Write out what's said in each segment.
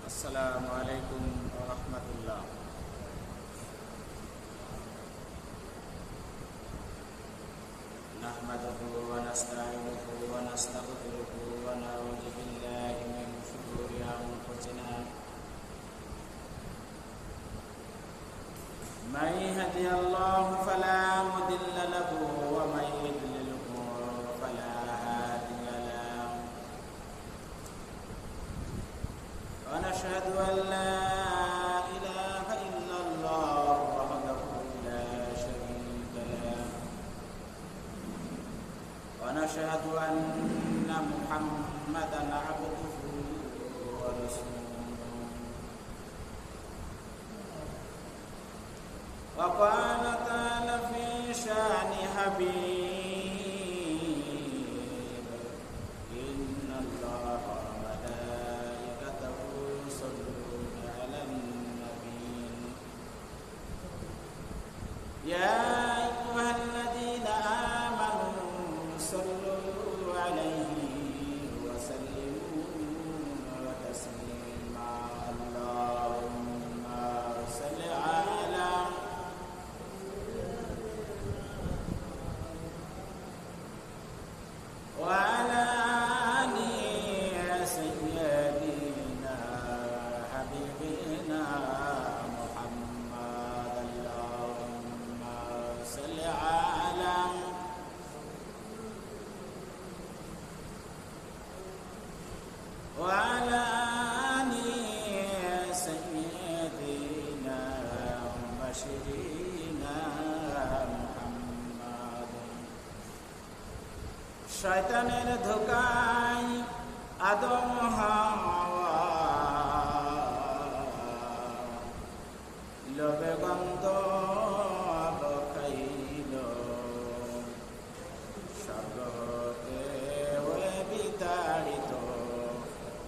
আসসালামু আলাইকুম ওয়া রাহমাতুল্লাহ। নাহমাদুহু ওয়া নাস্তাঈনুহু ওয়া নাস্তাগফিরুহু ওয়া নাউযু বিল্লাহি মিন শুরুরি আনফুসিনা মান ইয়াহদিহিল্লাহু ফালা মুদিল্লা লাহু ওয়া মান ইউদ্লিলহু ফালা হাদিয়া লাহু। ওয়া নাশহাদু আন লা ইলাহা ইল্লাল্লাহু ওয়াহদাহু লা শারীকা লাহু ওয়া নাশহাদু আন্না মুহাম্মাদান আবদুহু ওয়া রাসূলুহু। وقال تعالى في شأن حبيب إن الله وملائكته يصلون على النبي يا أيها الذين آمنوا صلوا عليه وسلموا تسليما اللهم صل على وعلى آل سيدنا حبيبنا محمد اللهم صل على وعلى آل سيدنا وبشرنا محمد। শয়তানের ধোঁকায় আদম হাওয়া লোভে গন্ধ খাইল, স্বর্গ হতে হয়ে বিতাড়িত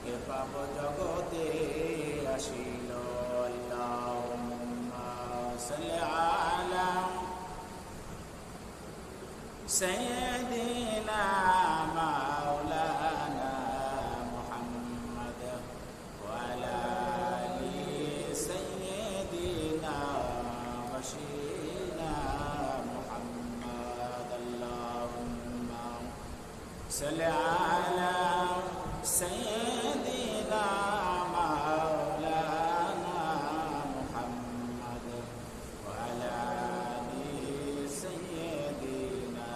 কে পাপ জগতে আসিল। আল্লাহুম্মা সাল্লি আলা سيدنا مولانا محمد وعلى آل سيدنا وشينا محمد اللهم صل على سيدنا مولانا محمد وعلى آل سيدنا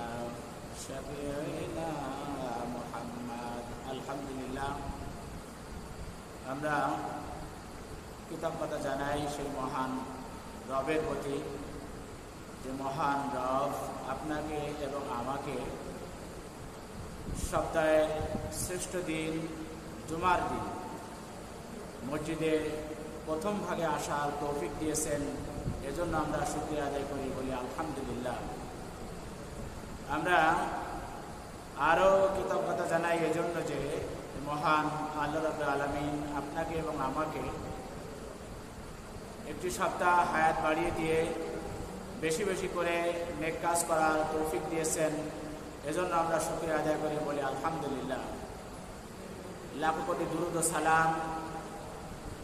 শফিউনা মুহাম্মদ। আলহামদুলিল্লাহ, আমরা কৃতজ্ঞতা জানাই সেই মহান রবের প্রতি, যে মহান রব আপনাকে এবং আমাকে সপ্তাহের শ্রেষ্ঠ দিন জুমার দিন মসজিদে প্রথম ভাগে আসার তৌফিক দিয়েছেন। এজন্য আমরা শুকরিয়া আদায় করি, বলি আলহামদুলিল্লাহ। আমরা আরও কৃতজ্ঞতা জানাই এজন্য যে মহান আল্লাহ রাব্বুল আলামিন আপনাকে এবং আমাকে একটি সপ্তাহ হায়াত বাড়িয়ে দিয়ে বেশি বেশি করে নেক কাজ করার তৌফিক দিয়েছেন। এজন্য আমরা শুকরিয়া আদায় করি, বলি আলহামদুলিল্লাহ। লাখ কোটি দুরূদ ও সালাম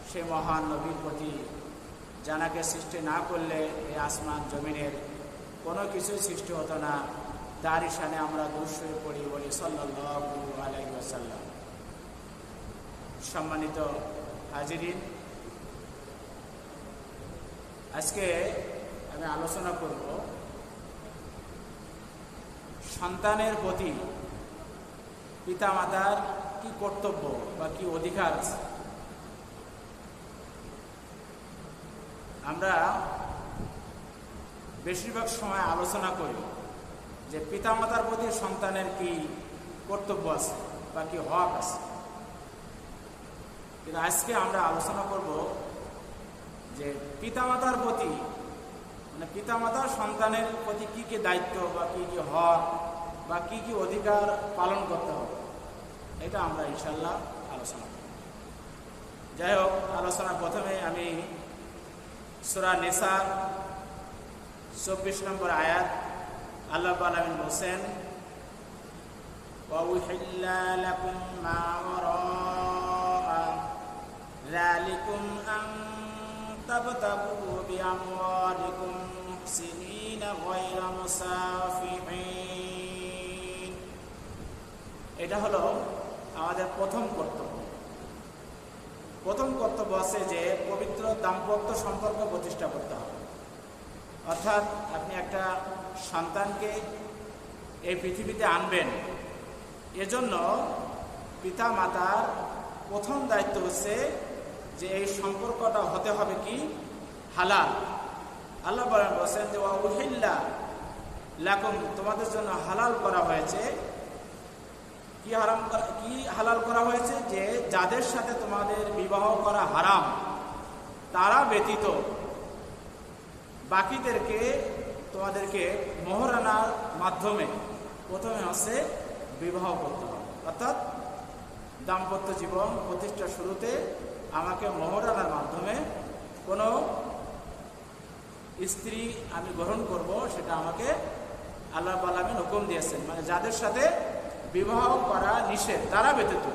সে মহান নবীর প্রতি, জানাকে সৃষ্টি না করলে এই আসমান জমিনের কোনো কিছুই সৃষ্টি হতো না। তারই শানে আমরা দুরূদ পড়ি, বলি সাল্লাল্লাহু আলাইহি ওয়াসাল্লাম। সম্মানিত হাজিরিন, আজকে আমি আলোচনা করব সন্তানের প্রতি পিতামাতার কি কর্তব্য বা কি অধিকার আছে। আমরা বেশিরভাগ সময় আলোচনা করি যে পিতামাতার প্রতি সন্তানের কি কর্তব্য আছে বা কি হক আছে, কিন্তু আজকে আমরা আলোচনা করব যে পিতামাতার প্রতি, মানে পিতামাতার সন্তানের প্রতি কি কি দায়িত্ব বা কি কি হক বা কি কি অধিকার পালন করতে হবে, এটা আমরা ইনশাল্লাহ আলোচনা করব। যাই হোক, আলোচনা প্রথমে আমি সূরা নিসা 24 নম্বর আয়াত আল্লাহ রাব্বুল আলামিন বলেন, وأحل لكم ما وراء ذلك وابتغوا بأموالكم محسنين غير مسافحين। এটা হলো আমাদের প্রথম কর্তব্য। প্রথম কর্তব্য আছে যে পবিত্র দাম্পত্য সম্পর্ক প্রতিষ্ঠা করতে হবে। অর্থাৎ আপনি একটা সন্তানকে এই পৃথিবীতে আনবেন, এজন্য পিতা মাতার প্রথম দায়িত্ব হচ্ছে যে এই সম্পর্কটা হতে হবে কি হালাল। আল্লাহ বলেন যে উহিল্লা লাকুম, তোমাদের জন্য হালাল করা হয়েছে। কি হালাল করা হয়েছে? যে যাদের সাথে তোমাদের বিবাহ করা হারাম তারা ব্যতীত বাকিদেরকে তোমাদেরকে মোহরানার মাধ্যমে প্রথমে হচ্ছে বিবাহ করতে হবে। অর্থাৎ দাম্পত্য জীবন প্রতিষ্ঠার শুরুতে আমাকে মোহরানার মাধ্যমে কোনো স্ত্রী আমি গ্রহণ করব, সেটা আমাকে আল্লাহ রাব্বুল আলামিন হুকুম দিয়েছেন। মানে যাদের সাথে বিবাহ করা নিষেধ তারা ব্যতীত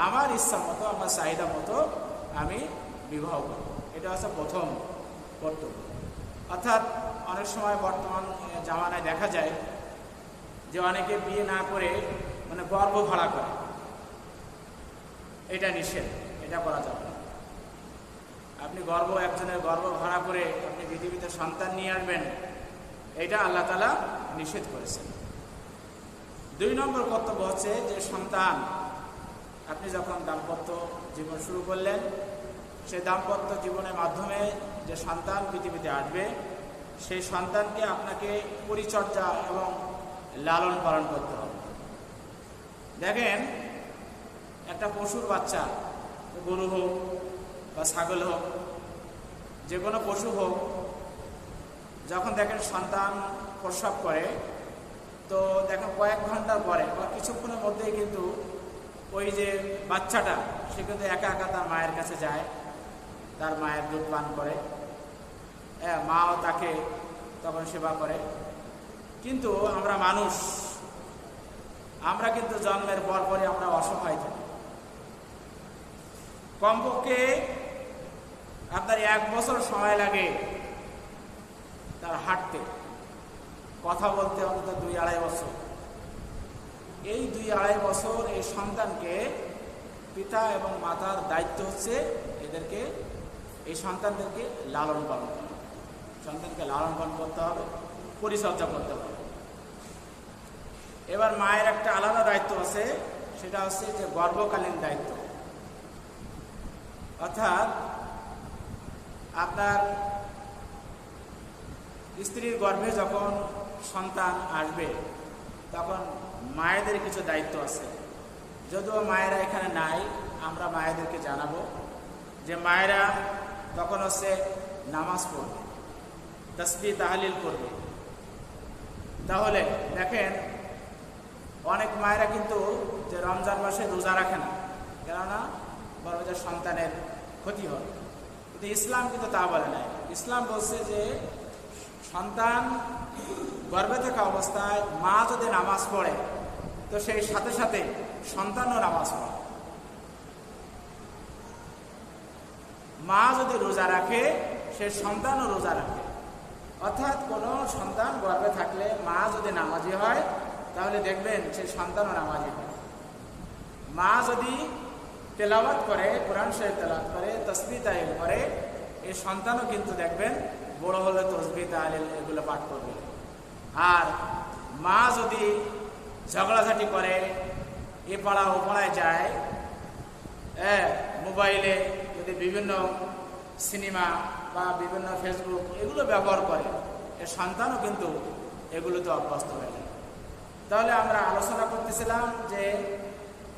আমার ইচ্ছা মতো, আমার চাহিদা মতো আমি বিবাহ করব। এটা হচ্ছে প্রথম কর্তব্য। অর্থাৎ অনেক সময় বর্তমান জামানায় দেখা যায় যে অনেকে বিয়ে না করে মানে গর্ভ ভাড়া করে। এটা নিষেধ, এটা করা যাবে না। আপনি একজনের গর্ভ ভাড়া করে আপনি পৃথিবীতে সন্তান নিয়ে আসবেন, এটা আল্লাহ তাআলা নিষেধ করেছেন। 2 নম্বর কর্তব্য হচ্ছে যে সন্তান, আপনি যখন দাম্পত্য জীবন শুরু করলেন, সেই দাম্পত্য জীবনের মাধ্যমে যে সন্তান পৃথিবীতে আসবে, সেই সন্তানকে আপনাকে পরিচর্যা এবং লালন পালন করতে হবে। দেখেন, একটা পশুর বাচ্চা, গরু হোক বা ছাগল হোক, যে কোনো পশু হোক, যখন দেখেন সন্তান প্রসব করে, তো দেখেন কয়েক ঘন্টার পরে বা কিছুক্ষণের মধ্যেই কিন্তু ওই যে বাচ্চাটা সে কিন্তু একা একা তার মায়ের কাছে যায়, তার মায়ের দুধ পান করে, মাও তাকে তখন সেবা করে। কিন্তু আমরা মানুষ, আমরা কিন্তু জন্মের পরপরই আমরা অসহায় থাকি। কমপক্ষে আপনার 1 বছর সময় লাগে তার হাঁটতে, কথা বলতে অন্তত 2-2.5 বছর। এই 2-2.5 বছর এই সন্তানকে পিতা এবং মাতার দায়িত্ব হচ্ছে এদেরকে, এই সন্তানদেরকে লালন পালন করা। সন্তানকে লালন পালন করতে হবে, পরিচর্যা করতে হবে। এবার মায়ের একটা আলাদা দায়িত্ব আছে, সেটা হচ্ছে যে গর্ভকালীন দায়িত্ব। অর্থাৎ আপনার স্ত্রীর গর্ভে যখন সন্তান আসবে, তখন মায়েদের কিছু দায়িত্ব আছে। যদিও মায়েরা এখানে নাই, আমরা মায়েদেরকে জানাবো যে মায়েরা তখন হচ্ছে নামাজ পড়বে, তাসবিহ তাহলিল করবে। তাহলে দেখেন, অনেক মায়েরা কিন্তু যে রমজান মাসে রোজা রাখে না, কেননা বড় যে সন্তানের ক্ষতি হয়। কিন্তু ইসলাম কিন্তু তা বলে নাই। ইসলাম বলছে যে সন্তান গর্ভে থাকা অবস্থায় মা যদি নামাজ পড়ে, তো সেই সাথে সাথে সন্তানও নামাজ পড়ে। মা যদি রোজা রাখে, সে সন্তানও রোজা রাখে। অর্থাৎ কোনো সন্তান গর্ভে থাকলে মা যদি নামাজি হয়, তাহলে দেখবেন সেই সন্তানও নামাজি হয়। মা যদি তেলাওয়াত করে, কোরআন শরীফ তেলাওয়াত করে, তাসবিহ তাহলিল করে, এই সন্তানও কিন্তু দেখবেন বড় হলে তাসবিহ তাহলিল এগুলো পাঠ করবে। আর মা যদি ঝগড়াঝাটি করে, এ পাড়া ও পাড়ায় যায়, মোবাইলে যদি বিভিন্ন সিনেমা বা বিভিন্ন ফেসবুক এগুলো ব্যবহার করে, এর সন্তানও কিন্তু এগুলোতে অভ্যস্ত হয়ে যায়। তাহলে আমরা আলোচনা করতেছিলাম যে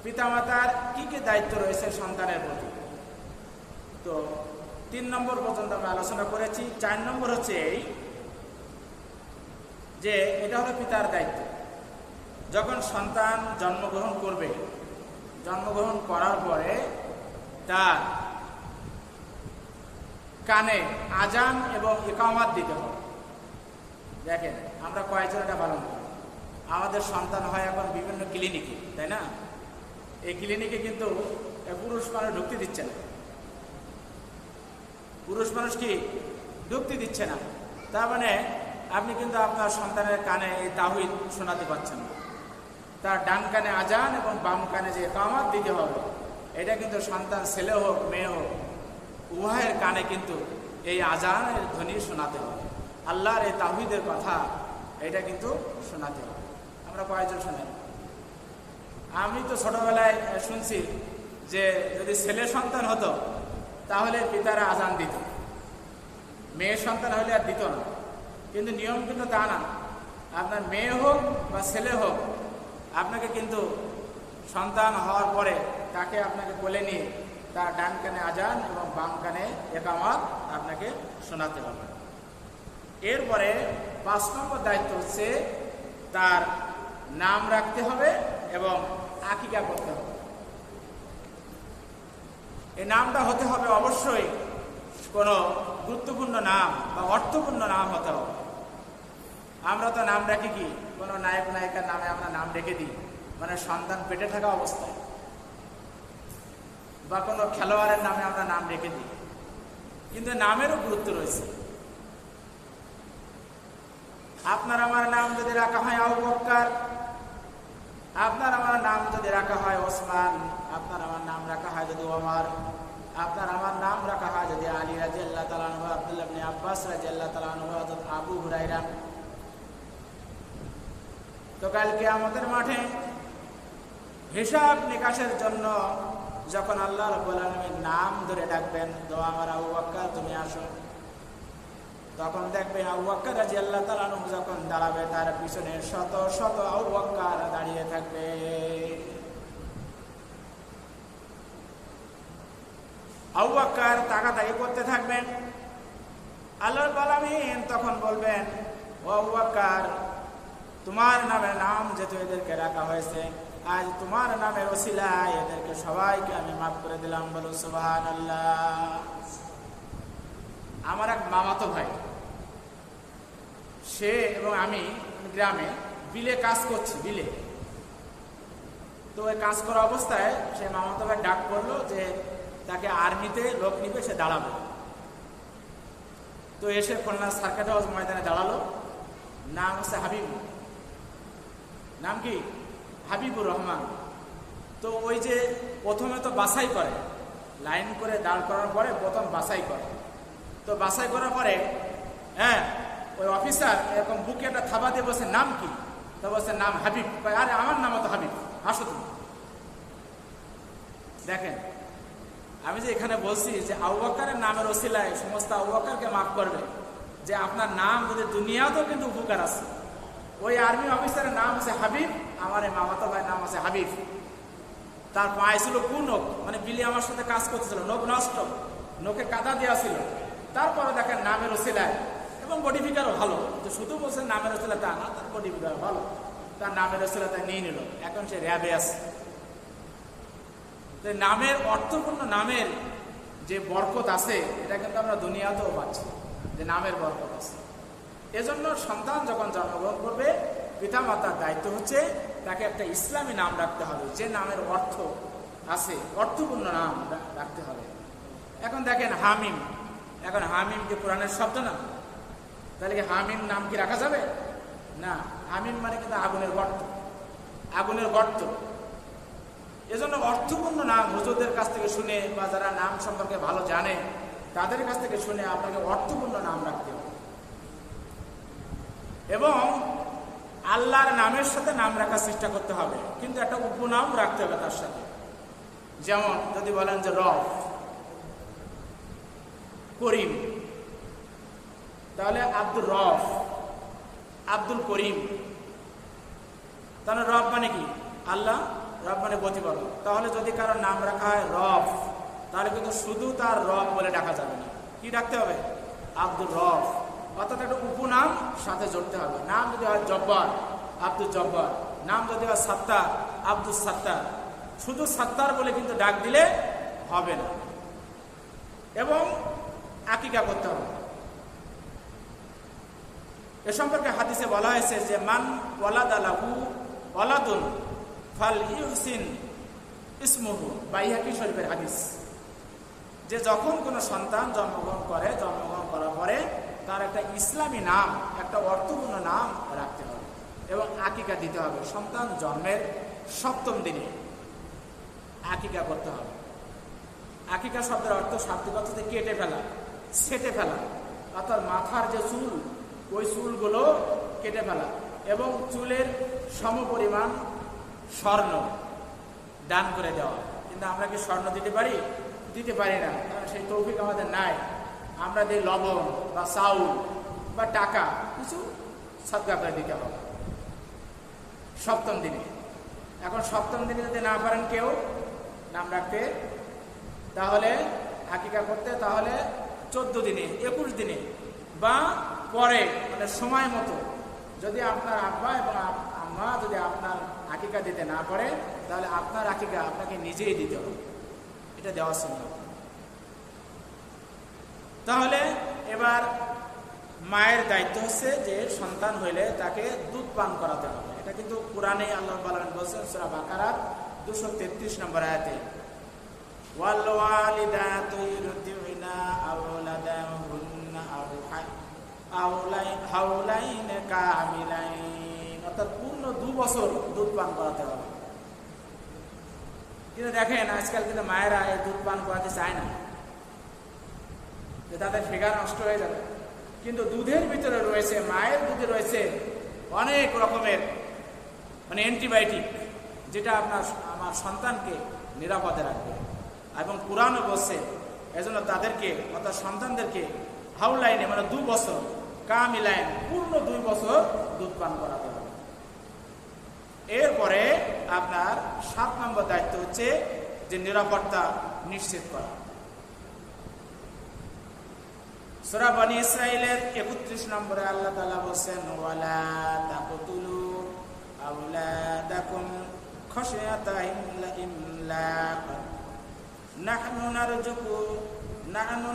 পিতামাতার কি কি দায়িত্ব রয়েছে সন্তানের প্রতি। তো 3 নম্বর পর্যন্ত আমরা আলোচনা করেছি। 4 নম্বর হচ্ছে এই যে এটা হলো পিতার দায়িত্ব। যখন সন্তান জন্মগ্রহণ করবে, জন্মগ্রহণ করার পরে তার কানে আজান এবং ইকামত দিতে হবে। দেখেন, আমরা কয়েকজন এটা পালন করি। আমাদের সন্তান হয় এখন বিভিন্ন ক্লিনিকে, তাই না? এই ক্লিনিকে কিন্তু পুরুষ মানুষ ঢুকতে দিচ্ছে না। পুরুষ মানুষ কি যুক্তি দিচ্ছে না, তার মানে আপনি কিন্তু আপনার সন্তানের কানে এই তাওহীদ শোনাতে পারছেন না। তার ডান কানে আজান এবং বাম কানে যে ইকামত দিতে হবে, এটা কিন্তু সন্তান ছেলে হোক মেয়ে হোক উভয়ের কানে কিন্তু এই আজানের ধ্বনি শোনাতে হবে। আল্লাহর এই তাওহীদের কথা এটা কিন্তু শোনাতে হবে। আমরা কয়েকজন শোনেন? আমি তো ছোটবেলায় শুনছি যে যদি ছেলে সন্তান হতো তাহলে পিতারা আজান দিত, মেয়ের সন্তান হলে আর দিত না। কিন্তু নিয়ম কিন্তু তা না। আপনার মেয়ে হোক বা ছেলে হোক, আপনাকে কিন্তু সন্তান হওয়ার পরে তাকে আপনাকে কোলে নিয়ে তার ডান কানে আজান এবং বাম কানে ইকামত আপনাকে শোনাতে হবে। এরপরে 5 নম্বর দায়িত্ব হচ্ছে তার নাম রাখতে হবে এবং আকিকা করতে হবে। এই নামটা হতে হবে অবশ্যই কোনো গুরুত্বপূর্ণ নাম বা অর্থপূর্ণ নাম হতে হবে। আমরা তো নাম রাখি কি কোনো নায়ক নায়িকার নামে আমরা নাম রেখে দিই, মানে সন্তান পেটে থাকা অবস্থায়, বা কোনো খেলোয়াড়ের নামে আমরা নাম রেখে দিই। কিন্তু নামেরও গুরুত্ব রয়েছে। আপনার আমার নাম যদি রাখা হয় আবু বকর, আপনার আমার নাম যদি রাখা হয় ওসমান, আপনার আমার নাম রাখা হয় যদি ওমর, আপনার আমার নাম রাখা হয় যদি আলী রাদিয়াল্লাহু তাআলা আনহু, আব্দুল্লাহ ইবনে আব্বাস রাদিয়াল্লাহু তাআলা আনহু, হযরত আবু হুরায়রা, তো কাল কিয়ামতের মাঠে হিসাব নিকাশের জন্য যখন আল্লাহ রাব্বুল আলামিন নাম ধরে ডাকবেন, দোয়া আমার আবু বকর তুমি আসো, তখন দেখবেন আবু বকর রাদিয়াল্লাহু তাআলা আনহু যখন দাঁড়াবে তার পিছনে শত শত আবু বকর দাঁড়িয়ে থাকবে। আবু বকর তাকাতাকি করতে থাকবেন। আল্লাহ রাব্বুল আলামিন তখন বলবেন, ও আবু বকর, তোমার নামের নাম যেহেতু এদেরকে রাখা হয়েছে, আজ তোমার নামের ওসিলায় এদেরকে সবাইকে আমি মাফ করে দিলাম। বলো সুবহানাল্লাহ। আমার এক মামাতো ভাই, সে এবং আমি গ্রামে বিলে কাজ করছি, বিলে। তো ওই কাজ করা অবস্থায় সে মামাতো ভাই ডাক করলো যে তাকে আর্মিতে লোক নিবে, সে দাঁড়াবে। তো এসে খুলনা সার্কিট হাউস ময়দানে দাঁড়ালো। নাম হচ্ছে হাবিব, নাম কি হাবিবুর রহমান। তো ওই যে প্রথমে তো বাছাই করে, লাইন করে দাঁড় করার পরে প্রথম বাছাই করে। তো বাছাই করার পরে ওই অফিসার এরকম বুকে একটা থাবা দিয়ে বলছে নাম কি? তো বলছে নাম হাবিব। আরে আমার নামও তো হাবিব, আসো তুমি। দেখেন, আমি যে এখানে বলছি যে আবু বকরের নামের ওসিলায় সমস্ত আবু বকরকে মাফ করবে, যে আপনার নাম যদি দুনিয়াতেও কিন্তু উপকার আছে। ওই আর্মি অফিসারের নাম আছে হাবিব, আমার এই মামাতো ভাইয়ের নাম আছে হাবিব। তার পায়ে ছিল কুনক, মানে বিলি আমার সাথে কাজ করতেছিল, নখ নষ্ট, নখে কাদা দেওয়া ছিল। তারপরে দেখেন নামের ওসিলায়, এবং বডি ফিগারও ভালো, যে শুধু বলছেন নামের ওসিলা তা না, তার বডি ফিগার ভালো, তার নামের ওসিলা তাই নিয়ে নিল। এখন সে র্যাবে আছে। নামের অর্থপূর্ণ নামের যে বরকত আছে, এটা কিন্তু আমরা দুনিয়াতেও পাচ্ছি, যে নামের বরকত আছে। এজন্য সন্তান যখন জন্মগ্রহণ করবে, পিতা মাতার দায়িত্ব হচ্ছে তাকে একটা ইসলামী নাম রাখতে হবে, যে নামের অর্থ আছে, অর্থপূর্ণ নাম রাখতে হবে। এখন দেখেন হামিম, এখন হামিম কি কোরআনের শব্দ না? তাহলে কি হামিম নাম কি রাখা যাবে? না। হামিম মানে কিন্তু আগুনের গর্ত, আগুনের গর্ত। এজন্য অর্থপূর্ণ নাম হুজুরদের কাছ থেকে শুনে, বা যারা নাম সম্পর্কে ভালো জানে তাদের কাছ থেকে শুনে আপনাকে অর্থপূর্ণ নাম রাখতে হবে। এবং আল্লাহর নামের সাথে নাম রাখার চেষ্টা করতে হবে, কিন্তু একটা উপনাম রাখতে হবে তার সাথে। যেমন যদি বলেন যে রব, করিম, তাহলে আব্দুর রব, আব্দুল করিম। তাহলে রব মানে কি? আল্লাহ, রব মানে প্রতিপালক। তাহলে যদি কারোর নাম রাখা হয় রব, তাহলে কিন্তু শুধু তার রব বলে ডাকা যাবে না, কি ডাকতে হবে? আব্দুর রব, অর্থাৎ একটা উপনাম সাথে জড়তে হবে। নাম যদি হয় জব্বার, আব্দুল জব্বার। নাম যদি হয় সাত্তার, আব্দুল সাত্তার। শুধু সাত্তার বলে কিন্তু ডাক দিলে হবে না। এবং আকিকা করতে হবে। এ সম্পর্কে হাদিসে বলা হয়েছে যে মান ওয়ালাদা লাহু ওয়ালাদুন ফাল ইউহসিন ইসমুহু, বাইহাকি শরীফের হাদিস। যে যখন কোনো সন্তান জন্মগ্রহণ করার পরে তার একটা ইসলামী নাম, একটা অর্থপূর্ণ নাম রাখতে হবে এবং আকিকা দিতে হবে। সন্তান জন্মের 7ম দিনে আকিকা করতে হবে। আকিকা শব্দের অর্থ শাব্দিক অর্থে কেটে ফেলা, ছেটে ফেলা, অর্থাৎ মাথার যে চুল ওই চুলগুলো কেটে ফেলা এবং চুলের সমপরিমাণ স্বর্ণ দান করে দেওয়া। কিন্তু আমরা কি স্বর্ণ দিতে পারি? দিতে পারি না, কারণ সেই তৌফিক আমাদের নাই। আমরা দিই লবণ বা চাউল বা টাকা, কিছু সদকা করে দিতে হবে 7ম দিনে। এখন 7ম দিনে যদি না পারেন কেউ নাম রাখতে, তাহলে আকিকা করতে, তাহলে 14 দিনে, 21 দিনে বা পরে, মানে সময় মতো যদি আপনার আব্বা এবং আম্মা যদি আপনার আকিকা দিতে না পারে, তাহলে আপনার আকিকা আপনাকে নিজেই দিতে হবে। এটা দেওয়া সুন্নাত। তাহলে এবার মায়ের দায়িত্ব হচ্ছে যে সন্তান হইলে তাকে দুধ পান করাতে হবে। এটা কিন্তু কোরআনে আল্লাহ বলছেন সূরা বাকারার 233 নম্বর আয়াতে, ওয়াল ওয়ালিদাতু ইরদিউনা আওলাদাহুন্না হাওলাইন কামিলাইন, অর্থাৎ পূর্ণ 2 বছর দুধ পান করাতে হবে। কিন্তু দেখেন আজকাল কিন্তু মায়েরা এই দুধ পান করাতে চায় না, যে তাদের ফিগার নষ্ট হয়ে যাবে। কিন্তু দুধের ভিতরে রয়েছে, মায়ের দুধে রয়েছে অনেক রকমের মানে অ্যান্টিবায়োটিক, যেটা আমার সন্তানকে নিরাপদে রাখবে। এবং কোরআনও বলছে এজন্য তাদেরকে অর্থাৎ সন্তানদেরকে হাউলাইনে মানে 2 বছর, কামিলাইন পূর্ণ 2 বছর দুধ পান করাতে হবে। এরপরে আপনার 7 নম্বর দায়িত্ব হচ্ছে যে নিরাপত্তা নিশ্চিত করা। সূরা বনী ইসরাঈলের 31 নম্বরে আল্লাহ তাআলা বলেন, ওয়ালা তাকতুলু আওলাদাকুম খাশিয়াতা ইমলাক নাহনু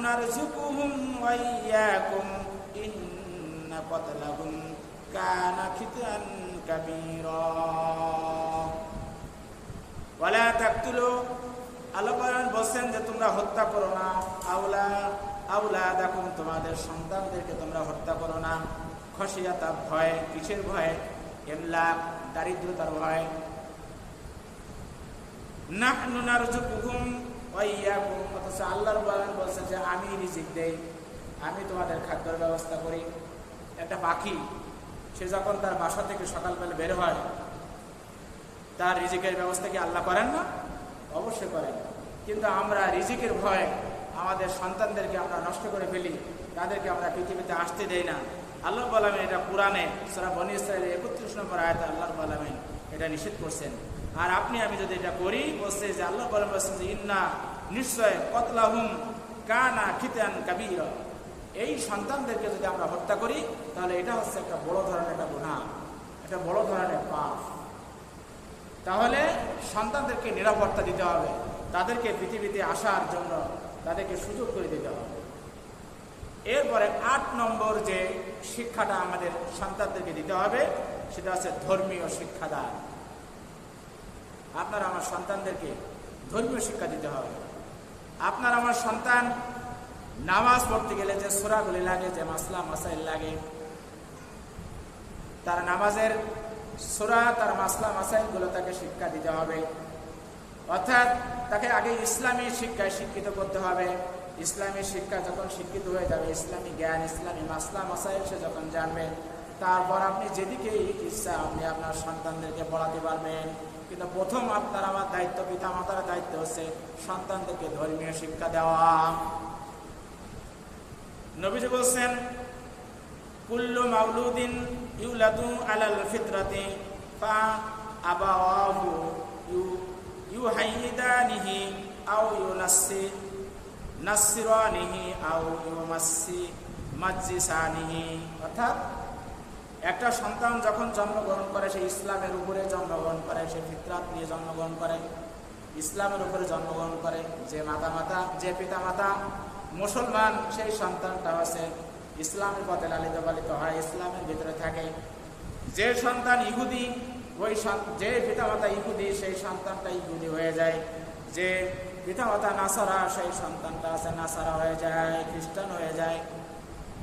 নারযুকুহুম ওয়া ইয়্যাকুম ইন্না কতলাহুম কানা খিতান কাবীরা। ওয়ালা তাকতুলু, আল্লাহ বলেন যে তোমরা হত্যা করো না, আওলাদাকুম তোমাদের সন্তানদেরকে তোমরা হত্যা করো না, খশিয়াতা ভয়, কিসের ভয়? ইমলাক দারিদ্রতার ভয়। নাহনু নারযুকুহুম ওয়া ইয়্যাকুম, অথচ আল্লাহর বলছেন যে আমি রিজিক দেই, আমি তোমাদের খাদ্যের ব্যবস্থা করি। একটা পাখি সে যখন তার বাসা থেকে সকালবেলা বের হয়, তার রিজিকের ব্যবস্থা কি আল্লাহ করেন না? অবশ্যই করেন। কিন্তু আমরা রিজিকের ভয় আমাদের সন্তানদেরকে আমরা নষ্ট করে ফেলি, তাদেরকে আমরা পৃথিবীতে আসতে দেই না। আল্লাহ বলেন এটা কুরআনে সূরা বনী ইসরাঈলের 31 নম্বর আয়াতে আল্লাহ বলেন এটা নিষেধ করছেন। আর আপনি আমি যদি এটা করি, বলছে যে আল্লাহ বলেন যে ইন্না নিশ্চয় কতলাহুম কানা খিতান কাবীরা, এই সন্তানদেরকে যদি আমরা হত্যা করি তাহলে এটা হচ্ছে একটা বড় ধরনের একটা গুনাহ, একটা বড় ধরনের পাপ। তাহলে সন্তানদেরকে নিরাপত্তা দিতে হবে, তাদেরকে পৃথিবীতে আসার জন্য তাদেরকে সুযোগ করে দিতে হবে। এরপরে 8 নম্বর যে শিক্ষাটা আমাদের সন্তানদেরকে দিতে হবে সেটা হচ্ছে ধর্মীয় শিক্ষাদান। আপনার আমার সন্তানদেরকে ধর্মীয় শিক্ষা দিতে হবে। আপনার আমার সন্তান নামাজ পড়তে গেলে যে সূরাগুলি লাগে, যে মাসলা মাসাইল লাগে, তার নামাজের সূরা, তার মাসলা মাসাইলগুলো তাকে শিক্ষা দিতে হবে। অর্থাৎ তাকে আগে ইসলামী শিক্ষায় শিক্ষিত করতে হবে। ইসলামী শিক্ষা যখন শিক্ষিত হয়ে যাবে, ইসলামী জ্ঞান, ইসলামী মাসলা মাসাইল সে যখন জানবে, তারপর আপনি যেদিকে ইচ্ছা আপনি আপনার সন্তানদেরকে পড়াতে পারবেন। কিন্তু প্রথম আপনার আমার দায়িত্ব, পিতা মাতার দায়িত্ব হচ্ছে সন্তানদেরকে ধর্মীয় শিক্ষা দেওয়া। নবীজি বলছেন, কুল্লু মাউলুদিন ইউলাদু আলাল ফিতরাতি ফা আবাওয়াহু ইউহাইদানিহি আও নাসসিরানিহি আও মাজজিসানিহি। অর্থাৎ একটা সন্তান যখন জন্মগ্রহণ করে সে ইসলামের উপরে জন্মগ্রহণ করে, সে ফিতরাত নিয়ে জন্মগ্রহণ করে, ইসলামের উপরে জন্মগ্রহণ করে। যে পিতা মাতা মুসলমান সেই সন্তানটা আছে ইসলামের পথে লালিত পালিত হয়, ইসলামের ভিতরে থাকে। যে সন্তান ইহুদি, যে পিতা মাতা ইহুদি সেই সন্তানটা ইহুদি হয়ে যায়। যে পিতামাতা নাসারা, সেই সন্তানটা আছে নাসারা হয়ে যায়, খ্রিস্টান হয়ে যায়,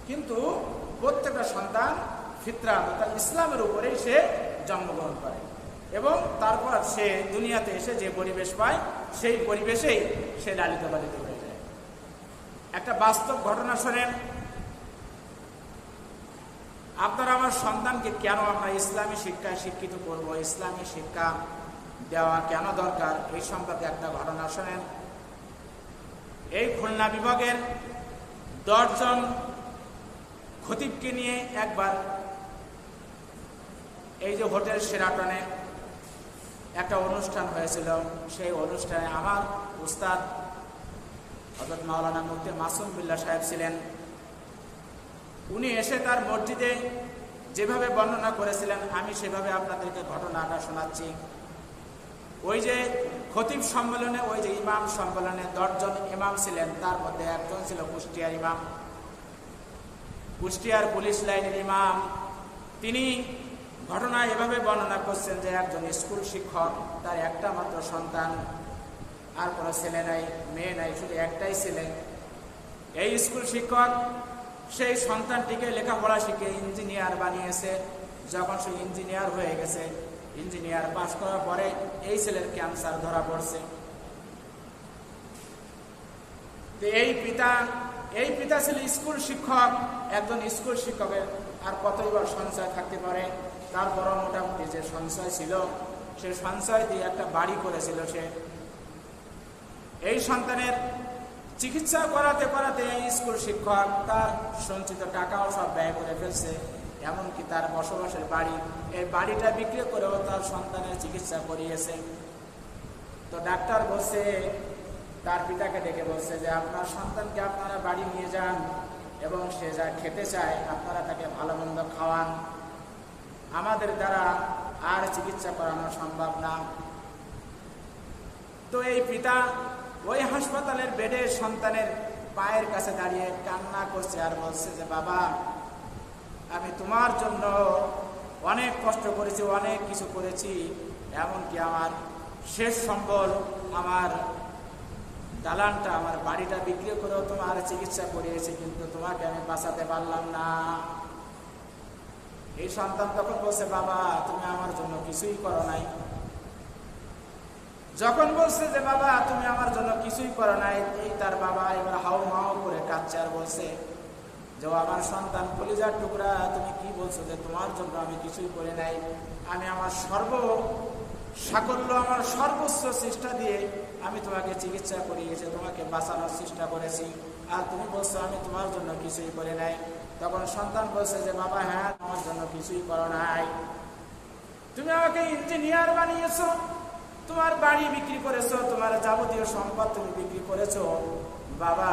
কিন্তু প্রত্যেকটা সন্তান ফিতরাত অর্থাৎ ইসলামের উপরেই সে জন্মগ্রহণ করে এবং তারপর সে দুনিয়াতে এসে যে পরিবেশ পায় সেই পরিবেশেই সে লালিত পালিত হয়ে যায়। একটা বাস্তব ঘটনা শোনেন। আপনারা আমার সন্তানকে কেন আমরা ইসলামী শিক্ষায় শিক্ষিত করব, ইসলামী শিক্ষা দেওয়া কেন দরকার, এই সম্পর্কে একটা ঘটনা শোনেন। এই খুলনা বিভাগের 10 জন খতিবকে নিয়ে একবার এই যে হোটেল শেরাটনে একটা অনুষ্ঠান হয়েছিল। সেই অনুষ্ঠানে আমার উস্তাদ হযরত মাওলানা মুফতি মাসুম বিল্লাহ সাহেব ছিলেন। উনি এসে তার মসজিদে যেভাবে বর্ণনা করেছিলেন আমি সেভাবে আপনাদেরকে ঘটনাটা শোনাচ্ছি। ওই যে খতিব সম্মেলনে, ওই যে ইমাম সম্মেলনে 10 জন ইমাম ছিলেন, তার মধ্যে একজন ছিল কুষ্টিয়ার ইমাম, কুষ্টিয়ার পুলিশ লাইনের ইমাম। তিনি ঘটনা এভাবে বর্ণনা করছেন যে একজন স্কুল শিক্ষক, তার একটা মাত্র সন্তান, আর কোনো ছেলে নাই মেয়ে নাই, শুধু একটাই ছেলে। এই স্কুল শিক্ষক সেই সন্তানটিকে লেখাপড়া শিখে ইঞ্জিনিয়ার বানিয়েছে। যখন সে ইঞ্জিনিয়ার হয়ে গেছে, ইঞ্জিনিয়ার পাস করার পরে এই ছেলের ক্যান্সার ধরা পড়ছে। তো এই পিতা ছিল স্কুল শিক্ষক। একজন স্কুল শিক্ষকের আর কতই বা সঞ্চয় থাকতে পারে, তারপর মোটামুটি যে সঞ্চয় ছিল সে সঞ্চয় দিয়ে একটা বাড়ি করেছিল সে। এই সন্তানের চিকিৎসা করাতে করাতে এই স্কুল শিক্ষক তার সঞ্চিত টাকাও সব ব্যয় করে ফেলছে, এমনকি তার বসবাসের বাড়ি, এই বাড়িটা বিক্রি করেও তার সন্তানের চিকিৎসা করিয়েছে। তো ডাক্তার বলছে, তার পিতাকে ডেকে বলছে যে আপনার সন্তানকে আপনারা বাড়ি নিয়ে যান এবং সে যা খেতে চায় আপনারা তাকে ভালো মন্দ খাওয়ান, আমাদের দ্বারা আর চিকিৎসা করানো সম্ভব না। তো এই পিতা ওই হাসপাতালের বেডে সন্তানের পায়ের কাছে দাঁড়িয়ে কান্না করছে আর বলছে যে বাবা, আমি তোমার জন্য অনেক কষ্ট করেছি, অনেক কিছু করেছি, এমনকি আমার শেষ সম্বল আমার দালানটা, আমার বাড়িটা বিক্রি করেও তোমার চিকিৎসা করিয়েছি, কিন্তু তোমাকে আমি বাঁচাতে পারলাম না। এই সন্তান তখন বলছে বাবা, তুমি আমার জন্য কিছুই করো নাই। যখন বলছে যে বাবা তুমি আমার জন্য কিছুই করো নাই, এই তার বাবা এবার হাও মাও করে কাঁদছে আর বলছে যে আমার সন্তান কলিজার টুকরা, তুমি কি বলছো যে তোমার জন্য আমি কিছুই করে নাই? আমি আমার সাকল্য, আমার সর্বোচ্চ চেষ্টা দিয়ে আমি তোমাকে চিকিৎসা করিয়েছি, তোমাকে বাঁচানোর চেষ্টা করেছি, আর তুমি বলছো আমি তোমার জন্য কিছুই করে নাই। তখন সন্তান বলছে যে বাবা হ্যাঁ, আমার জন্য কিছুই করো নাই, তুমি আমাকে ইঞ্জিনিয়ার বানিয়েছো, তোমার বাড়ি বিক্রি করেছো, তোমার যাবতীয় সম্পদ তুমি বিক্রি করেছো। বাবা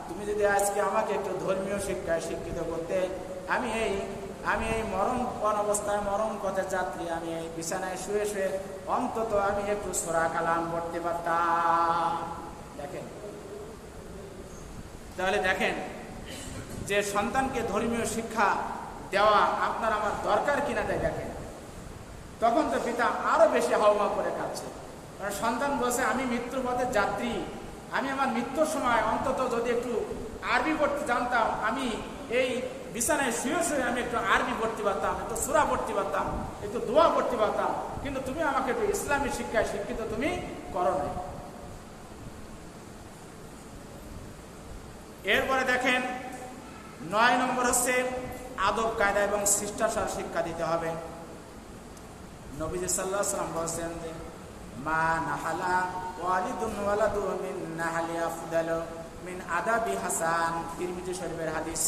তুমি যদি আজকে আমাকে একটু ধর্মীয় শিক্ষায় শিক্ষিত করতে, আমি এই মরণ অবস্থায়, মরণ পথে যাত্রী, আমি এই বিছানায় শুয়ে শুয়ে অন্তত আমি একটু সূরা কালাম পড়তে পারতাম। দেখেন, তাহলে দেখেন যে সন্তানকে ধর্মীয় শিক্ষা দেওয়া আপনার আমার দরকার কিনা তাই দেখেন। তখন তো পিতা আরো বেশি হাওমা করে কাঁদছে, কারণ সন্তান বলছে আমি মৃত্যুর পথে যাত্রী, আমি আমার মৃত্যুর সময় অন্তত যদি একটু আরবি পড়তে জানতাম, আমি এই বিছানায় শুয়ে শুয়ে আমি একটু আরবি পড়তে পারতাম, একটু সূরা পড়তে পারতাম, একটু দোয়া পড়তে পারতাম, কিন্তু তুমি আমাকে একটু ইসলামী শিক্ষায় শিক্ষিত তুমি করো নাই। এরপরে দেখেন 9 নম্বর হচ্ছে আদব কায়দা এবং শিষ্টাচার শিক্ষা দিতে হবে। নবীজি সাল্লাল্লাহু আলাইহি ওয়াসাল্লাম বলেছেন যে মা নাহালা ওয়ালিদুন ওয়ালাদু মিন নাহালি আফদালু মিন আদাবি হাসান, তিরমিজি শরীফের হাদিস।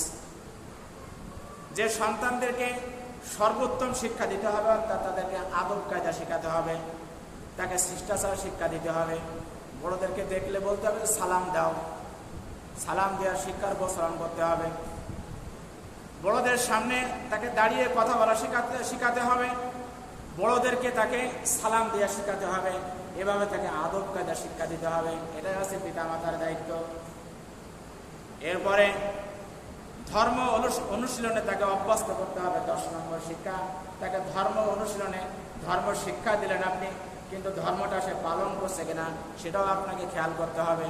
যে সন্তানদেরকে সর্বোত্তম শিক্ষা দিতে হবে অর্থাৎ তাদেরকে আদব কায়দা শেখাতে হবে, তাকে শিষ্টাচার শিক্ষা দিতে হবে। বড়দেরকে দেখলে বলতে হবে সালাম দাও, সালাম দেওয়ার শিক্ষার প্রচলন করতে হবে। বড়দের সামনে তাকে দাঁড়িয়ে কথা বলা শিখাতে হবে, বড়দেরকে তাকে সালাম দেওয়া শিখাতে হবে, এভাবে তাকে আদব কায়দা শিক্ষা দিতে হবে। এটাই হচ্ছে পিতামাতার দায়িত্ব। এরপরে ধর্ম অনুশীলনে তাকে অভ্যস্ত করতে হবে। 10 নম্বর শিক্ষা, তাকে ধর্ম অনুশীলনে, ধর্ম শিক্ষা দিলেন আপনি, কিন্তু ধর্মটা সে পালন করছে কিনা সেটাও আপনাকে খেয়াল করতে হবে।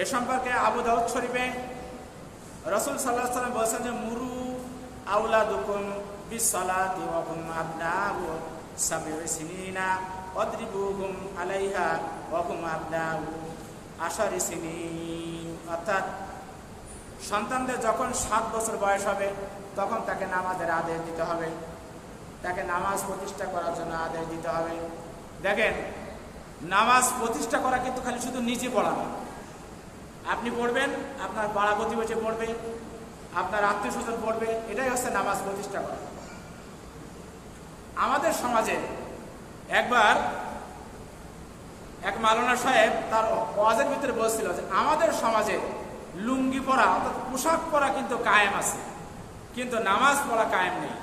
এ সম্পর্কে আবু দাউদ শরীফে রাসূল সাল্লাল্লাহু আলাইহি ওয়াসাল্লাম বলেছেন যে মুরু আওলাদুকুম বিসসালাতি ওয়া হুম আবনাউ সাবঈ সিনিনা ওয়াদরিবুহুম আলাইহা ওয়া হুম আবনাউ আশারি সিনিন। অর্থাৎ সন্তানদের যখন 7 বছর বয়স হবে তখন তাকে নামাজের আদেশ দিতে হবে, তাকে নামাজ প্রতিষ্ঠা করার জন্য আদেশ দিতে হবে। দেখেন, নামাজ প্রতিষ্ঠা করা কিন্তু খালি শুধু নিজে পড়া না, আপনি পড়বেন, আপনার পাড়া প্রতিবেশী পড়বে, আপনার আত্মীয় স্বজন পড়বে, এটাই হচ্ছে নামাজ প্রতিষ্ঠা করা। আমাদের সমাজে একবার এক মাওলানা সাহেব তার ওয়াজের ভিতরে বলছিল যে আমাদের সমাজে লুঙ্গি পরা অর্থাৎ পোশাক পরা কিন্তু কায়েম আছে, কিন্তু নামাজ পড়া কায়েম নেই।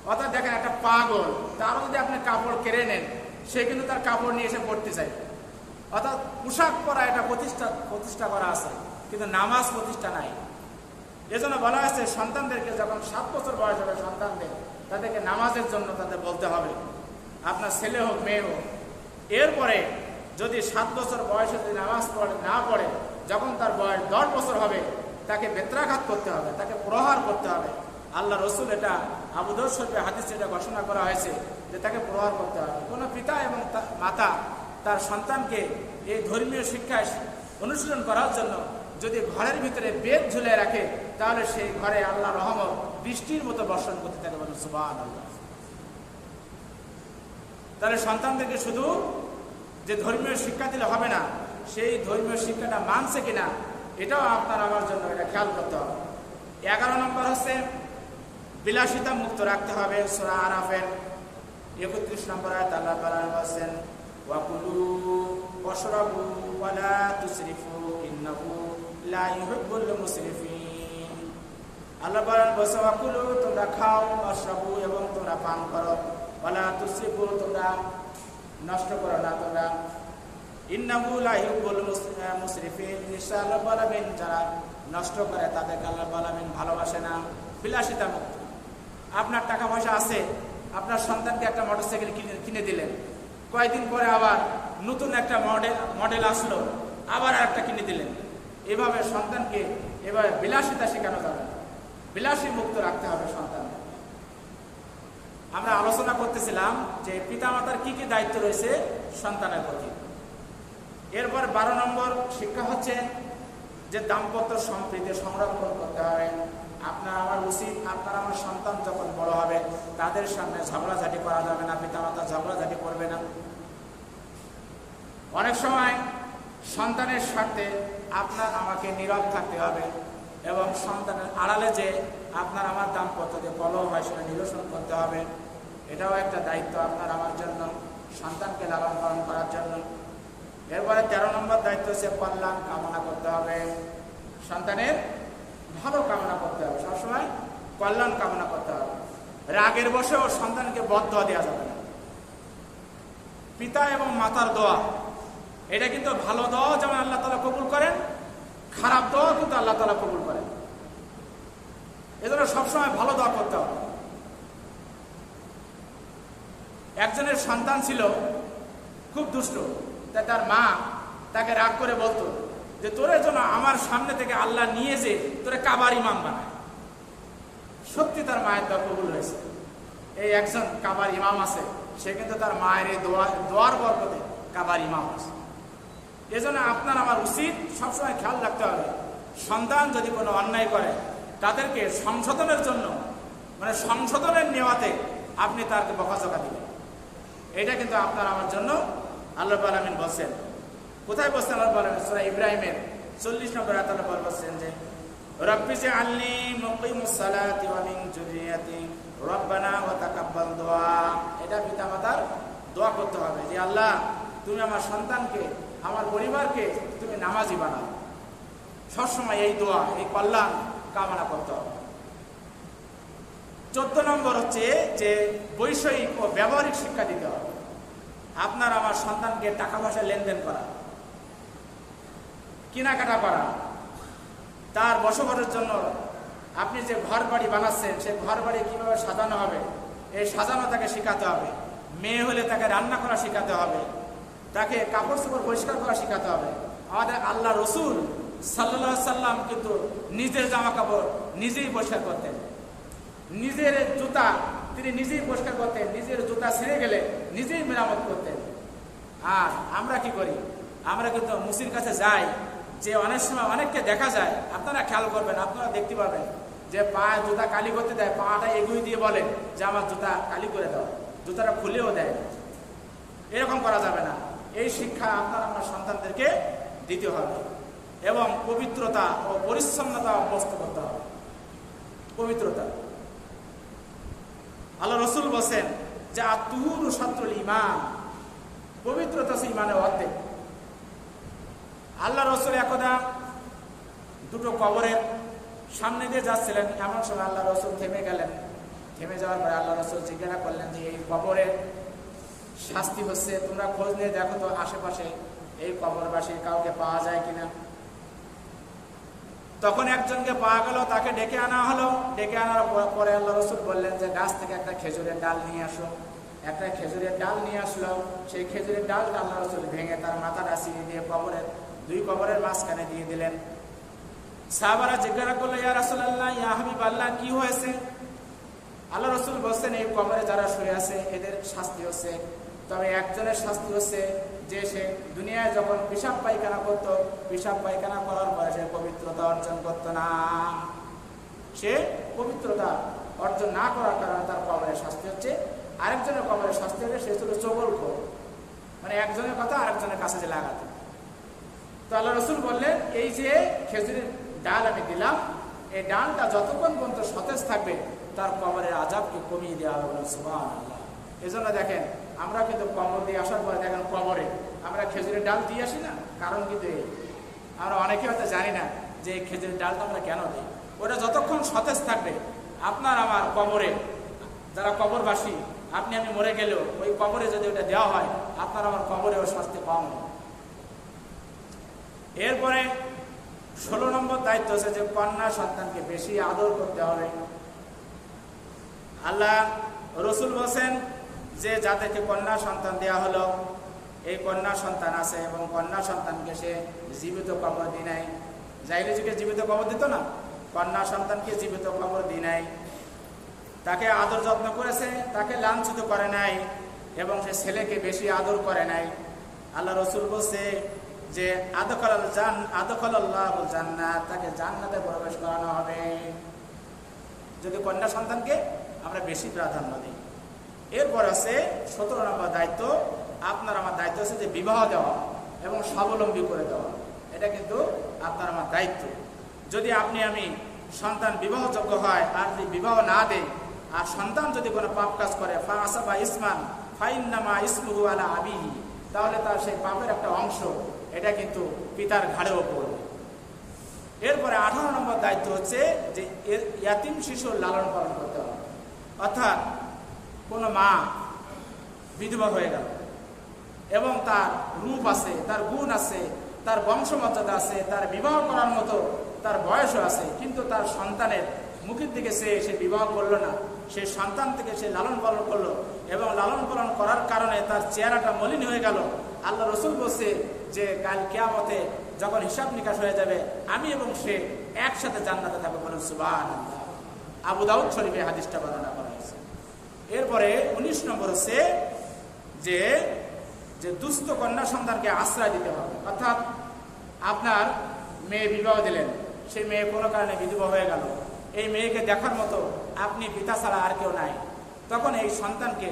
অর্থাৎ দেখেন, একটা পাগল তারও যদি আপনি কাপড় কেড়ে নেন, সে কিন্তু তার কাপড় নিয়ে এসে পড়তে চাই। অর্থাৎ পোশাক পরা এটা প্রতিষ্ঠা করা আছে, কিন্তু নামাজ প্রতিষ্ঠা নাই। এজন্য বলা হয়েছে সন্তানদেরকে যখন 7 বছর বয়স হবে সন্তানদের, তাদেরকে নামাজের জন্য তাদের বলতে হবে, আপনার ছেলে হোক মেয়ে হোক। এরপরে যদি 7 বছর বয়সে যদি নামাজ না পড়ে, যখন তার বয়স 10 বছর হবে তাকে বেত্রাঘাত করতে হবে, তাকে প্রহার করতে হবে। আল্লাহ রসুল এটা আবু দাউদ শরীফে হাদিসে এটা ঘোষণা করা হয়েছে যে তাকে প্রহার করতে হবে। কোনো পিতা এবং মাতা তার সন্তানকে এই ধর্মীয় শিক্ষায় অনুশীলন করার জন্য যদি ঘরের ভিতরে বেদ ঝুলে রাখে, তাহলে সেই ঘরে আল্লাহ রহমত বৃষ্টির মতো বর্ষণ করতে থাকে। বলেন সুবহানাল্লাহ। তাহলে সন্তানদেরকে শুধু যে ধর্মীয় শিক্ষা দিলে হবে না, সেই ধর্মীয় শিক্ষাটা মানছে কিনা এটাও আপনার আমার জন্য এটা খেয়াল করতে হবে। 11 নম্বর হচ্ছে বিলাসিতা মুক্ত রাখতে হবে। সূরা আরাফের 31 নম্বর আয়াত আল্লাহ তাআলা বলেন, ওয়াকুলু ওয়াশরাবু ওয়া লা তুসরিফু ইন্নাহু লা ইউহিব্বুল মুসরিফিন। আল্লাহ বলেন, ওয়াকুলু তোমরা খাও, ওয়াশরাবু এবং তোমরা পান করো, ওয়া লা তুসরিফু তোমরা নষ্ট করো না, তোমরা ইন্নাহু লা ইউহিব্বুল মুসরিফিন নিশ্চয় আল্লাহ বলেন যারা নষ্ট করে তাদেরকে আল্লাহ বলেন ভালোবাসে না। বিলাসিতা মুক্ত। আপনার টাকা পয়সা আছে, আপনার সন্তানকে একটা মোটরসাইকেল কিনে দিলেন, কয়েকদিন পরে আবার নতুন একটা মডেল আসলো, আবার একটা কিনে দিলেন। এভাবে সন্তানকে এভাবে বিলাসিতা শেখানো যাবে না, বিলাসী মুক্ত রাখতে হবে সন্তান। আমরা আলোচনা করতেছিলাম যে পিতামাতার কি কি দায়িত্ব রয়েছে সন্তানের প্রতি। এরপর 12 নম্বর শিক্ষা হচ্ছে যে দাম্পত্য সম্প্রীতি সংরক্ষণ করতে হবে। আপনার আমার উচিত, আপনার আমার সন্তান যখন বড় হবে তাদের সামনে ঝগড়াঝাটি করা যাবে না, পিতামাতা ঝগড়াঝাটি করবে না। অনেক সময় সন্তানের স্বার্থে আপনার আমাকে নীরব থাকতে হবে এবং সন্তানের আড়ালে যে আপনার আমার দাম্পত্য যে কলহ হয় সেটা নিরসন করতে হবে। এটাও একটা দায়িত্ব আপনার আমার জন্য, সন্তানকে লালন পালন করার জন্য। এরপরে 13 নম্বর দায়িত্ব হচ্ছে কল্যাণ কামনা করতে হবে। সন্তানের ভালো কামনা করতে হবে, সবসময় কল্যাণ কামনা করতে হবে। রাগের বসেও সন্তানকে বদদোয়া দেওয়া যাবে না। পিতা এবং মাতার দোয়া এটা কিন্তু ভালো দোয়া যেমন আল্লাহ তাআলা কবুল করেন, খারাপ দোয়া কিন্তু আল্লাহ তাআলা কবুল করেন। এজন্য সবসময় ভালো দোয়া করতে হবে। একজনের সন্তান ছিল খুব দুষ্ট, তাই তার মা তাকে রাগ করে বলতো যে তোর জন্য আমার সামনে থেকে আল্লাহ নিয়ে যে তোরে কাবার ইমাম বানায়। সত্যি তার মায়ের দোয়া কবুল হয়েছে। এই একজন কাবার ইমাম আছে, সে কিন্তু তার মায়ের এই দোয়ার বরকতে কাবার ইমাম আছে। এজন্য আপনার আমার উচিত সবসময় খেয়াল রাখতে হবে, সন্তান যদি কোনো অন্যায় করে তাদেরকে সংশোধনের জন্য, মানে সংশোধনের নেওয়াতে আপনি তাকে বকাঝকা দিবেন। এটা কিন্তু আপনার আমার জন্য আল্লাহ রাব্বুল আলামিন বলছেন। কোথায় বলছেন আল্লাহ রাব্বুল আলামিন? সূরা ইব্রাহিমের 40 নম্বর আয়াতে আল্লাহ বলছেন যে রব্বি জাআলনি মুকিমুস সালাতি ওয়া মিন যুররিয়াতি রব্বানা ওয়া তাকাব্বাল দুআ। এটা পিতামাতার দোয়া করতে হবে যে আল্লাহ তুমি আমার সন্তানকে, আমার পরিবারকে তুমি নামাজি বানাও। সবসময় এই দোয়া, এই কল্যাণ কামনা করতে হবে। 14 নম্বর হচ্ছে যে বৈষয়িক ও ব্যবহারিক শিক্ষা দিতে হবে। আপনার আমার সন্তানকে টাকা পয়সা লেনদেন করা, কেনাকাটা করা, তার বসবাসের জন্য আপনি যে ঘর বাড়ি বানাচ্ছেন সেই ঘর বাড়ি কীভাবে সাজানো হবে এই সাজানো তাকে শেখাতে হবে। মেয়ে হলে তাকে রান্না করা শেখাতে হবে, তাকে কাপড় চোপড় পরিষ্কার করা শেখাতে হবে। আমাদের আল্লাহ রসুল সাল্লাল্লাহু আলাইহি সাল্লাম কিন্তু নিজের জামা কাপড় নিজেই পরিষ্কার করতেন, নিজের জুতা তিনি নিজেই পরিষ্কার করতেন, নিজের জুতা ছিঁড়ে গেলে নিজেই মেরামত করতেন। আর আমরা কি করি? আমরা কিন্তু মুসির কাছে যাই, যে অনেক সময় অনেককে দেখা যায়, আপনারা খেয়াল করবেন, আপনারা দেখতে পাবেন যে পায়ে জুতা কালি করতে দেয়, পাটা এগুই দিয়ে বলে যে আমার জুতা কালি করে দাও, জুতাটা খুলেও দেয়। এরকম করা যাবে না। এই শিক্ষা আপনার আমার সন্তানদেরকে দিতে হবে এবং পবিত্রতা ও পরিচ্ছন্নতা অভ্যস্ত করতে হবে। পবিত্রতা, আল্লাহ রসুল বলেন যে আত্মুর শাত্রুল ঈমান, পবিত্রতা হচ্ছে ঈমানের অর্ধেক। আল্লাহ রসুল একদা দুটো কবরের সামনে দিয়ে যাচ্ছিলেন, এমন সময় আল্লাহ রসুল থেমে গেলেন। থেমে যাওয়ার পরে আল্লাহ রসুল জিজ্ঞাসা করলেন যে এই কবরের শাস্তি হচ্ছে, তোমরা খোঁজ নিয়ে দেখো তো আশেপাশে এই কবরবাসী কাউকে পাওয়া যায় কিনা। তখন একজনকে পাওয়া গেল, তাকে ডেকে আনা হলো। ডেকে আনার পরে আল্লাহ রসুল বললেন যে গাছ থেকে একটা খেজুরের ডাল নিয়ে আসো। একটা খেজুরের ডাল নিয়ে আসলো। সেই খেজুরের ডালটা আল্লাহ রসুল ভেঙে তার মাথাটা ছিঁড়ে দিয়ে দুই কবরের মাঝখানে দিয়ে দিলেন। সাহাবারা জিজ্ঞাসা করলো, ইয়া রাসূলুল্লাহ, ইয়া হাবিবাল্লাহ, কি হয়েছে? আল্লাহ রসুল বলছেন এই কবরে যারা শুয়ে আছে এদের শাস্তি হচ্ছে, তবে একজনের শাস্তি হচ্ছে যে সে দুনিয়ায় যখন পেশাব পায়খানা করত, পেশাব পায়খানা করার পরে সে পবিত্রতা অর্জন করত না। সে পবিত্রতা অর্জন না করার কারণে তার কবরের শাস্তি হচ্ছে। আরেকজনের কবরের শাস্তি হচ্ছে সে ছিল চগলখোর, মানে একজনের কথা আরেকজনের কাছে যে লাগাতে। তো আল্লাহ রসুল বললেন এই যে খেজুরের ডাল আমি দিলাম, এই ডালটা যতক্ষণ পর্যন্ত সতেজ থাকবে তার কবরের আযাবকে কমিয়ে দেওয়া হবে। সুবহানাল্লাহ। এই জন্য দেখেন আমরা কিন্তু কবর দিয়ে আসার পরে দেখেন কবরে আমরা খেজুরের ডাল দিয়ে আসি না, কারণ কিন্তু এই আমরা অনেকে হয়তো জানি না যে এই খেজুরের ডালটা আমরা কেন দিই। ওটা যতক্ষণ সতেজ থাকবে আপনার আমার কবরে, যারা কবরবাসী, আপনি আমি মরে গেলেও ওই কবরে যদি ওটা দেওয়া হয় আপনার আমার কবরেও শাস্তি কম। এরপরে 16 নম্বর দায়িত্ব হচ্ছে যে কন্যা সন্তানকে বেশি আদর করতে হবে। আল্লাহ রসুল বলেন যে যাদেরকে কন্যা সন্তান দেওয়া হলো, এই কন্যা সন্তান আছে এবং কন্যা সন্তানকে সে জীবিত কবর দি নাই। জাহিলি যুগে জীবিত কবর দিত না, কন্যা সন্তানকে জীবিত কবর দি নাই, তাকে আদর যত্ন করেছে, তাকে লাঞ্ছিত করে নাই এবং সে ছেলেকে বেশি আদর করে নাই। আল্লাহ রসুল বলছে যে আদখালাল্লাহুল জান্নাত, তাকে জান্নাতে প্রবেশ করানো হবে যদি কন্যা সন্তানকে আমরা বেশি প্রাধান্য দিই। এরপর আছে 17 নম্বর দায়িত্ব, আপনার আমার দায়িত্ব আছে যে বিবাহ দেওয়া এবং স্বাবলম্বী করে দেওয়া। এটা কিন্তু আপনার আমার দায়িত্ব। যদি আপনি আমি সন্তান বিবাহযোগ্য হয় আর যদি বিবাহ না দেয়, আর সন্তান যদি কোনো পাপ কাজ করে ফাআসাবা ইসমান ফাইন্নামা ইসমুহু আলা আবিহি, তাহলে তার সেই পাপের একটা অংশ এটা কিন্তু পিতার ঘাড়েও পড়বে। এরপরে 18 নম্বর দায়িত্ব হচ্ছে যে ইয়াতিম শিশুর লালন পালন করতে হবে। অর্থাৎ কোনো মা বিধবা হয়ে গেল এবং তার রূপ আছে, তার গুণ আছে, তার বংশমর্যাদা আছে, তার বিবাহ করার মতো তার বয়সও আছে, কিন্তু তার সন্তানের মুখের দিকে সে বিবাহ করলো না, সেই সন্তান থেকে সে লালন পালন করলো এবং লালন পালন করার কারণে তার চেহারাটা মলিন হয়ে গেল। আল্লাহ রসুল বলছে যে কাল কিয়ামতে যখন হিসাব নিকাশ হয়ে যাবে আমি এবং সে একসাথে জান্নাতে থাকবে। বলুন সুবহানাল্লাহ। আবু দাউদ শরীফে হাদিসটা বর্ণনা করা হয়েছে। এরপরে 19 নম্বর হচ্ছে যে দুস্থ কন্যা সন্তানকে আশ্রয় দিতে হবে। অর্থাৎ আপনার মেয়ে বিবাহ দিলেন, সেই মেয়ে কোনো কারণে বিধবা হয়ে গেল, এই মেয়েকে দেখার মতো আপনি পিতা ছাড়া আর কেউ নাই, তখন এই সন্তানকে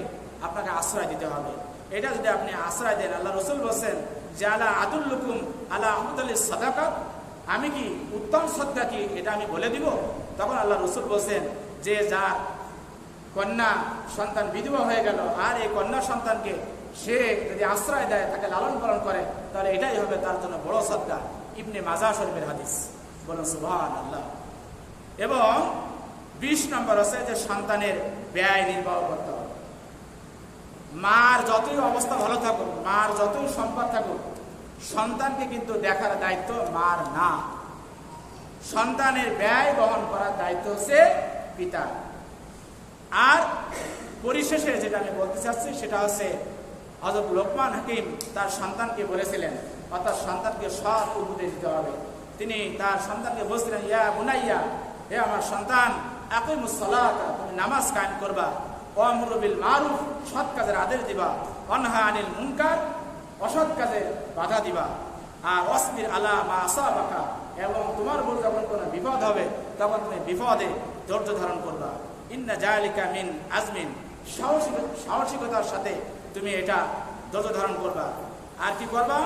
আপনাকে আশ্রয় দিতে হবে। এটা যদি আপনি আশ্রয় দেন, আল্লাহ রসুল বলছেন যে আলা আদুল্লুকুম আলা আহমদুল্লিস সাদাকাত, আমি কি উত্তম সদকা কি এটা আমি বলে দিব। তখন আল্লাহ রসুল বলছেন যে যার কন্যা সন্তান বিধবা হয়ে গেল আর এই কন্যা সন্তানকে সে যদি আশ্রয় দেয়, তাকে লালন পালন করে, তাহলে এটাই হবে তার জন্য বড় সদকা। ইবনে মাজাহ শরীফের হাদিস। বলুন সুবহানাল্লাহ। এবং 20 নম্বর আছে যে সন্তানের ব্যয় নির্বাহ করতে হবে। মার যতই অবস্থা ভালো থাকুক, মার যতই সম্পদ থাকুক, সন্তানকে কিন্তু দেখার দায়িত্ব মার না, সন্তানের ব্যয় বহন করার দায়িত্ব হচ্ছে পিতার। আর পরিশেষে যেটা আমি বলতে চাচ্ছি সেটা হচ্ছে হযরত লোকমান হাকিম তার সন্তানকে বলেছিলেন, অর্থাৎ সন্তানকে সৎ উপদেশ দিতে হবে। তিনি তার সন্তানকে বলছিলেন, ইয়া বুনাইয়া, হে আমার সন্তান, আকিমুস সালাতা, তুমি নামাজ কায়েম করবা, ওয়ামুরু বিল মারুফ, সৎ কাজের আদেশ দিবা, ওয়ানহা আনিল মুনকার, অসৎ কাজে বাধা দিবা, আর ওয়াসবির আলা মা আসাবাকা, এবং তোমার উপর যখন কোনো বিপদ হবে তখন তুমি বিপদে ধৈর্য ধারণ করবা। ইন্না জালিকা মিন আজমিন, সাহসিকতার সাথে তুমি এটা ধৈর্য ধারণ করবা। আর কি করবা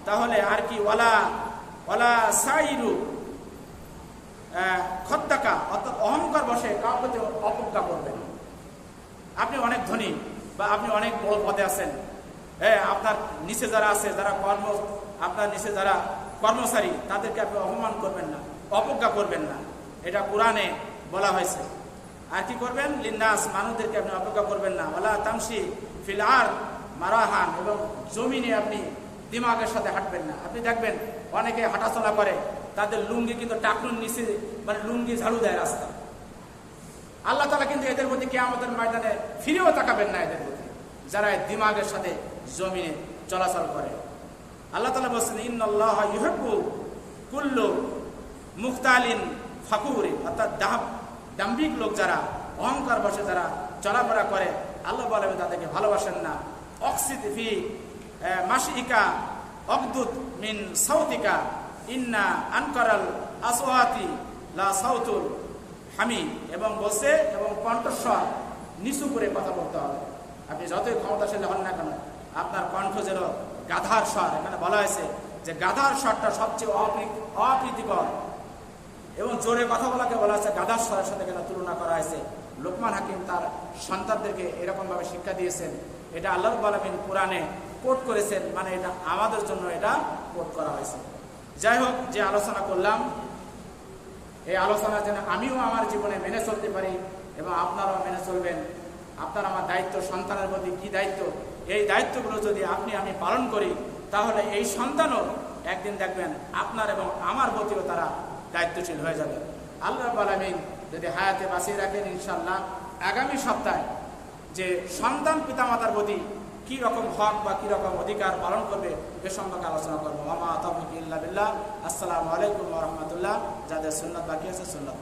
তাহলে? আর কি? ওয়ালা সাইরু খদ্দাকা, অর্থাৎ অহংকার বসে কাউকে অবজ্ঞা করবেন। আপনি অনেক ধনী বা আপনি অনেক বড় পদে আছেন, আপনার নিচে যারা আছে, আপনার নিচে যারা কর্মচারী, তাদেরকে আপনি অপমান করবেন না, অবজ্ঞা করবেন না, এটা কোরআনে বলা হয়েছে। আর কি করবেন? লিন্নাস, মানুষদেরকে আপনি অবজ্ঞা করবেন না। ওয়ালা তামশি ফিল আরদ মারাহান, এবং জমিনে আপনি দিমাগের সাথে হাঁটবেন না। আপনি দেখবেন অনেকে হাঁটাচলা করে, তাদের লুঙ্গি কিন্তু টাকনুর নিচে, মানে লুঙ্গি ঝাড়ু দেয় রাস্তা। আল্লাহ তাআলা কিন্তু এদের প্রতি কিয়ামতের ময়দানে ফিরেও তাকাবেন না এদের প্রতি, যারা দিমাগের সাথে জমিনে চলাচল করে। আল্লাহ তাআলা বলছেন, ইন্নাল্লাহা ইউহিব্বু কুল্লু মুখতালিন ফাকুর, অর্থাৎ দাম্ভিক লোক যারা, অহংকার বসে যারা চলাফেরা করে, আল্লাহ বলেন তাদেরকে ভালোবাসেন না। অক্সিদ ফি মাশিকা অকদুত মিন সাউতিকা, ইন্না আনকারাল আসওয়াতি লা সাউতুল হামিদ, এবং বলছে, এবং কণ্ঠস্বর নিচু করে কথা বলতে হবে। আপনি যতই ক্ষমতাশালী হন না কেন, আপনার কণ্ঠ যেন গাধার স্বর। এখানে বলা হয়েছে যে গাধার স্বরটা সবচেয়ে অপ্রীতিকর, এবং জোরে কথা বলাকে বলা হয়েছে গাধার স্বরের সাথে কেন তুলনা করা হয়েছে। লোকমান হাকিম তার সন্তানদেরকে এরকমভাবে শিক্ষা দিয়েছেন। এটা আল্লাহ রাব্বুল আলামিন কোরআনে কোট করেছেন, মানে এটা আমাদের জন্য এটা কোট করা হয়েছে। যাই হোক, যে আলোচনা করলাম, এই আলোচনা যেন আমিও আমার জীবনে মেনে চলতে পারি এবং আপনারাও মেনে চলবেন। আপনার আমার দায়িত্ব, সন্তানের প্রতি কী দায়িত্ব, এই দায়িত্বগুলো যদি আমি পালন করি, তাহলে এই সন্তানও একদিন দেখবেন আপনার এবং আমার প্রতিও তারা দায়িত্বশীল হয়ে যাবে। আল্লাহ রাব্বুল আলামিন যদি হায়াতে বাঁচিয়ে রাখেন, ইনশাআল্লাহ আগামী সপ্তাহে যে সন্তান পিতামাতার প্রতি কী রকম হক বা কী রকম অধিকার পালন করবে এ সম্পর্কে আলোচনা করবো। ওয়া মা তাওফীকি ইল্লা বিল্লাহ। আসসালামু আলাইকুম ওয়া রাহমাতুল্লাহ। যাদের সুন্নাত বাকি আছে সুন্নাত